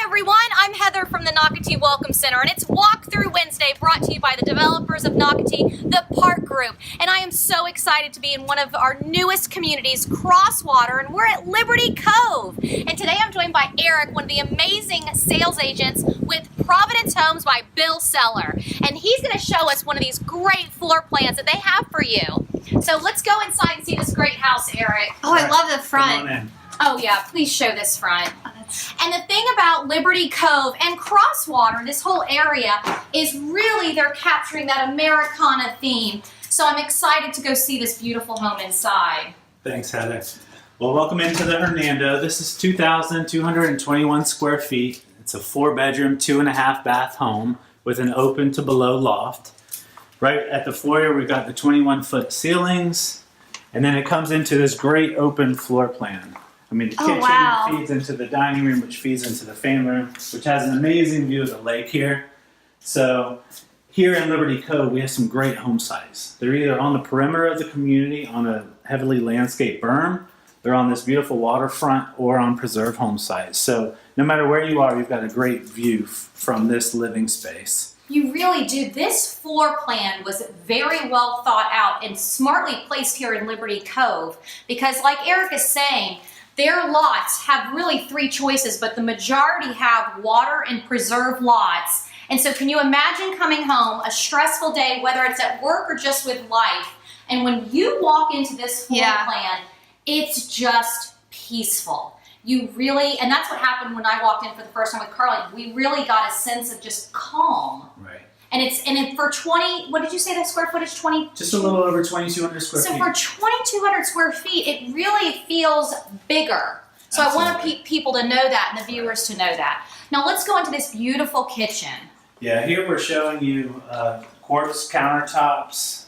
everyone, I'm Heather from the Nocatee Welcome Center, and it's Walkthrough Wednesday brought to you by the developers of Nocatee, the Park Group. And I am so excited to be in one of our newest communities, Crosswater, and we're at Liberty Cove. And today I'm joined by Eric, one of the amazing sales agents with Providence Homes by Bill Seller. And he's going to show us one of these great floor plans that they have for you. So let's go inside and see this great house, Eric. Oh, I love the front. Come on in. Oh yeah, please show this front. And the thing about Liberty Cove and Crosswater, this whole area, is really they're capturing that Americana theme. So I'm excited to go see this beautiful home inside. Thanks, Heather. Well, welcome into the Hernando. This is 2,221 square feet. It's a 4-bedroom, 2.5 bath home with an open to below loft. Right at the foyer, we've got the 21-foot ceilings, and then it comes into this great open floor plan. I mean, the kitchen feeds into the dining room, which feeds into the family room, which has an amazing view of the lake here. So here in Liberty Cove, we have some great home sites. They're either on the perimeter of the community on a heavily landscaped berm, they're on this beautiful waterfront, or on preserved home sites. So no matter where you are, you've got a great view from this living space. You really do. This floor plan was very well thought out and smartly placed here in Liberty Cove because, like Eric is saying, their lots have really 3 choices, but the majority have water and preserved lots. And so can you imagine coming home, a stressful day, whether it's at work or just with life, and when you walk into this floor plan, it's just peaceful. You really, and that's what happened when I walked in for the first time with Carly. We really got a sense of just calm. Right. And for 20, what did you say the square footage? 20? Just a little over 2,200 square feet. So for 2,200 square feet, it really feels bigger. So Absolutely. I want people to know that and the viewers to know that. Now let's go into this beautiful kitchen. Yeah, here we're showing you quartz countertops,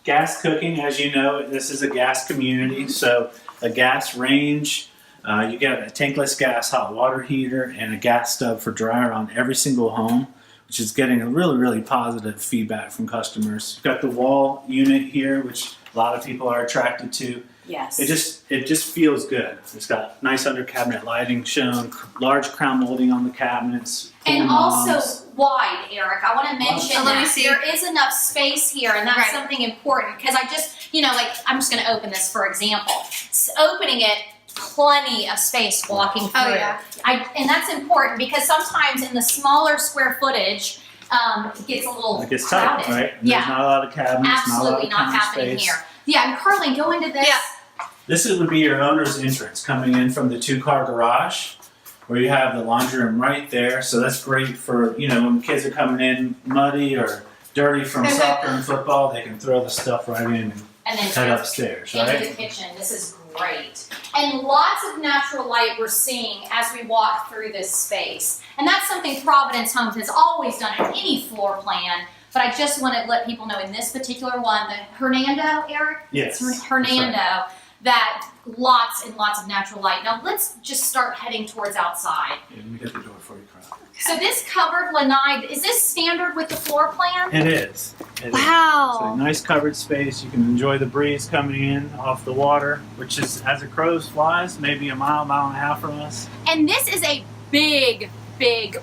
gas cooking. As you know, this is a gas community, so a gas range. You get a tankless gas hot water heater and a gas stove for dryer on every single home, which is getting a really, really positive feedback from customers. You've got the wall unit here, which a lot of people are attracted to. Yes. It just feels good. It's got nice under cabinet lighting shown, large crown molding on the cabinets. And also wide, Eric. I want to mention let me that see. there is enough space here, and that's something important because I just, I'm just going to open this for example. Opening it, plenty of space walking through. Oh, yeah. And that's important because sometimes in the smaller square footage, it gets a little It gets crowded. tight, right? And Yeah. There's not a lot of cabinets, Absolutely not a lot not of counter happening space. here. Yeah, and Carly, go into this. Yeah. This would be your owner's entrance coming in from the 2-car garage, where you have the laundry room right there. So that's great for, when kids are coming in muddy or dirty from soccer and football, they can throw the stuff right in And then head upstairs, into right? the kitchen. This is great. And lots of natural light we're seeing as we walk through this space. And that's something Providence Homes has always done in any floor plan. But I just want to let people know in this particular one, the Hernando, Eric? Yes. It's Hernando, that lots and lots of natural light. Now let's just start heading towards outside. Yeah, let me get the door for you, Carl. So this covered lanai, is this standard with the floor plan? It is. It is. Wow. So nice covered space. You can enjoy the breeze coming in off the water, which is, as the crows flies, maybe a mile and a half from us. And this is a big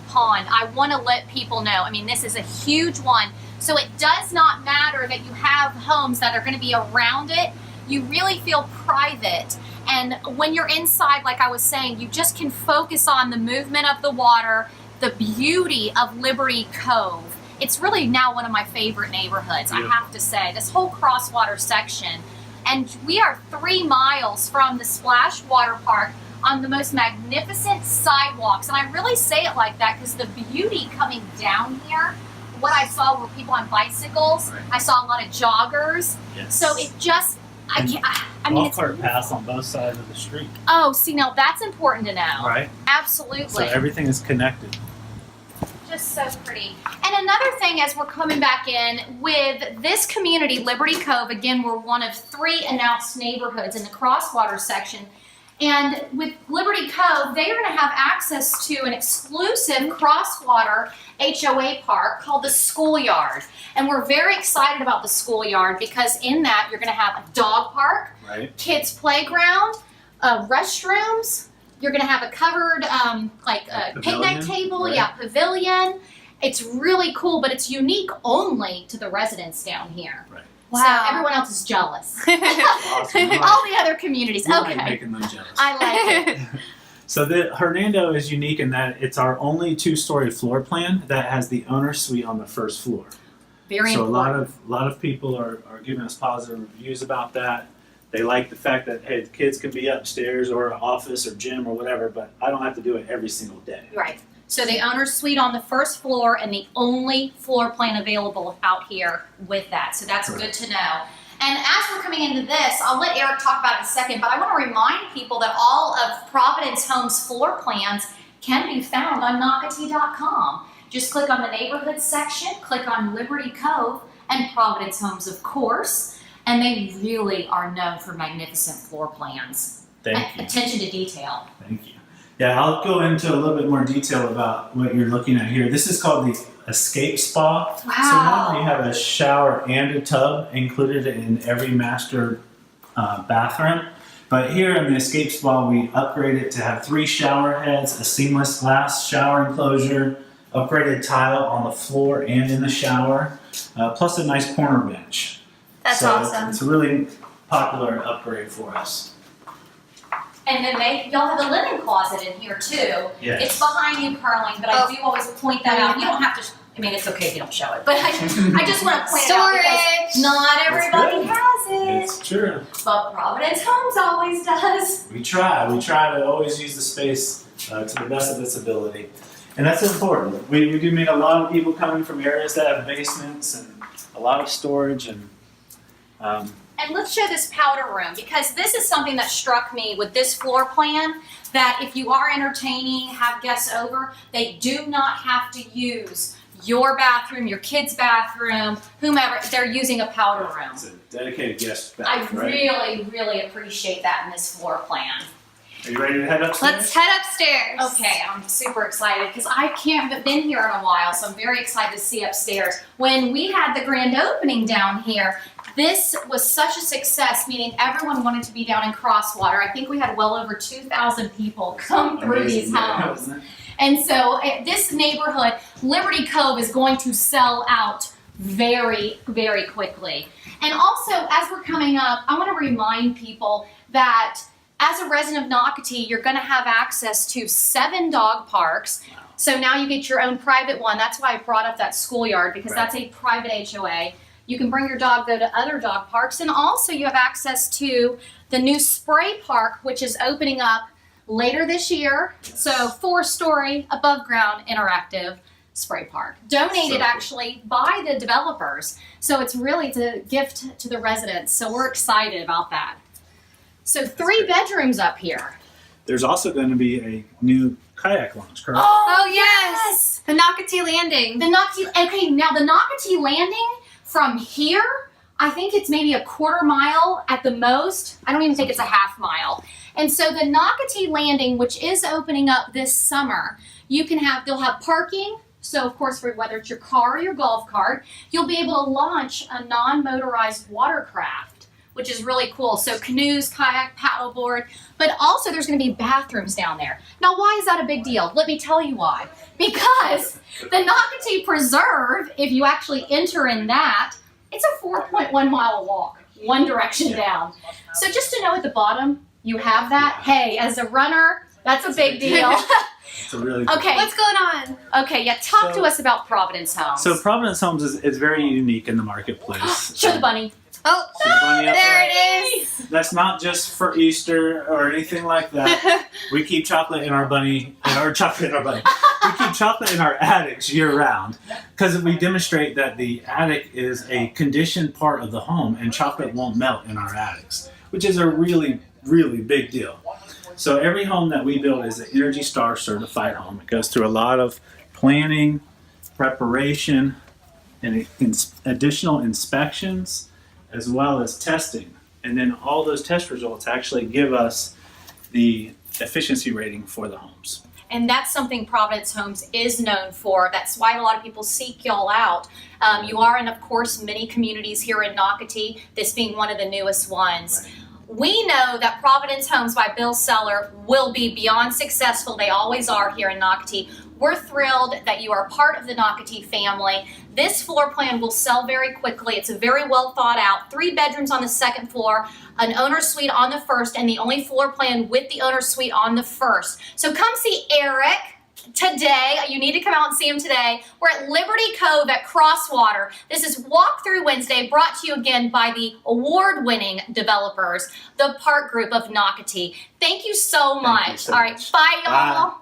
pond. I want to let people know. I mean, this is a huge one. So it does not matter that you have homes that are going to be around it. You really feel private. And when you're inside, like I was saying, you just can focus on the movement of the water, the beauty of Liberty Cove. It's really now one of my favorite neighborhoods, I have to say. This whole Crosswater section. And we are 3 miles from the Splash Water Park on the most magnificent sidewalks. And I really say it like that because the beauty coming down here, what I saw were people on bicycles. Right. I saw a lot of joggers. Yes. So it just, I mean, Golf it's cart paths on both sides of the street. Oh, see, now that's important to know. Right. Absolutely. So everything is connected. Just so pretty. And another thing as we're coming back in with this community, Liberty Cove, again, we're one of 3 announced neighborhoods in the Crosswater section. And with Liberty Cove, they are going to have access to an exclusive Crosswater HOA park called the Schoolyard. And we're very excited about the Schoolyard because in that you're going to have a dog park, Right. kids playground, restrooms, You're going to have a covered like a picnic table, right. Pavilion. It's really cool, but it's unique only to the residents down here. Right. Wow. So everyone else is jealous. Awesome. All the other communities. You Okay. like making them jealous. I like it. So the Hernando is unique in that it's our only 2-story floor plan that has the owner suite on the first floor. Very so important. a lot of people are giving us positive reviews about that. They like the fact that, hey, the kids can be upstairs or office or gym or whatever, but I don't have to do it every single day. Right. So the owner's suite on the first floor and the only floor plan available out here with that. So that's good to know. And as we're coming into this, I'll let Eric talk about it in a second, but I want to remind people that all of Providence Homes floor plans can be found on Nocatee.com. Just click on the neighborhood section, click on Liberty Cove, and Providence Homes, of course. And they really are known for magnificent floor plans. Thank you. Attention to detail. Thank you. Yeah, I'll go into a little bit more detail about what you're looking at here. This is called the Escape Spa. Wow. So normally you have a shower and a tub included in every master bathroom. But here in the Escape Spa, we upgrade it to have 3 shower heads, a seamless glass shower enclosure, upgraded tile on the floor and in the shower, plus a nice corner bench. That's awesome. It's a really popular upgrade for us. And then y'all have a linen closet in here too. Yes. It's behind you, Curling, but I do always point that out. You don't have to, I mean, it's okay if you don't show it, but I just want to point it out because not everybody has it. It's true. But Providence Homes always does. We try to always use the space to the best of its ability. And that's important. We do meet a lot of people coming from areas that have basements and a lot of storage and And let's show this powder room because this is something that struck me with this floor plan, that if you are entertaining, have guests over, they do not have to use your bathroom, your kid's bathroom, whomever. They're using a powder room. it's a dedicated guest I bathroom, right? really, really appreciate that in this floor plan. Are you ready to head upstairs? Let's head upstairs. Okay, I'm super excited because I haven't been here in a while, so I'm very excited to see upstairs. When we had the grand opening down here, this was such a success, meaning everyone wanted to be down in Crosswater. I think we had well over 2,000 people come through these homes. And so this neighborhood, Liberty Cove, is going to sell out very, very quickly. And also, as we're coming up, I want to remind people that as a resident of Nocatee, you're going to have access to 7 dog parks. Wow. So now you get your own private one. That's why I brought up that schoolyard, because that's a private HOA. You can bring your dog, though, to other dog parks. And also you have access to the new spray park, which is opening up later this year. So 4-story, above ground, interactive spray park. Donated actually by the developers. So it's really a gift to the residents. So we're excited about that. So 3 bedrooms up here. There's also going to be a new kayak launch, correct? Oh, yes. The Nocatee Landing. The Nocatee, okay, now the Nocatee Landing from here, I think it's maybe a 1/4 mile at the most. I don't even think it's a 1/2 mile. And so the Nocatee Landing, which is opening up this summer, they'll have parking. So of course, for whether it's your car or your golf cart, you'll be able to launch a non-motorized watercraft, which is really cool. So canoes, kayak, paddleboard, but also there's going to be bathrooms down there. Now, why is that a big deal? Let me tell you why. Because the Nocatee Preserve, if you actually enter in that, it's a 4.1 mile walk, one direction down. So just to know at the bottom, you have that. Hey, as a runner, that's a big deal. It's a really good Okay. What's going on? Okay, yeah, talk to us about Providence Homes. So Providence Homes is very unique in the marketplace. Show the bunny. Oh, See the bunny up there it is. That's not just for Easter or anything like that. We keep chocolate in our bunny, We keep chocolate in our attics year round because we demonstrate that the attic is a conditioned part of the home and chocolate won't melt in our attics, which is a really, really big deal. So every home that we build is an Energy Star certified home. It goes through a lot of planning, preparation, and additional inspections, as well as testing. And then all those test results actually give us the efficiency rating for the homes. And that's something Providence Homes is known for. That's why a lot of people seek y'all out. You are in, of course, many communities here in Nocatee, this being one of the newest ones. Right. We know that Providence Homes by Bill Seller will be beyond successful. They always are here in Nocatee. We're thrilled that you are part of the Nocatee family. This floor plan will sell very quickly. It's very well thought out. 3 bedrooms on the second floor, an owner's suite on the first, and the only floor plan with the owner's suite on the first. So come see Eric today. You need to come out and see him today. We're at Liberty Cove at Crosswater. This is Walkthrough Wednesday, brought to you again by the award-winning developers, the Park Group of Nocatee. Thank you so much. Thank you so All right, much. bye, y'all. Bye.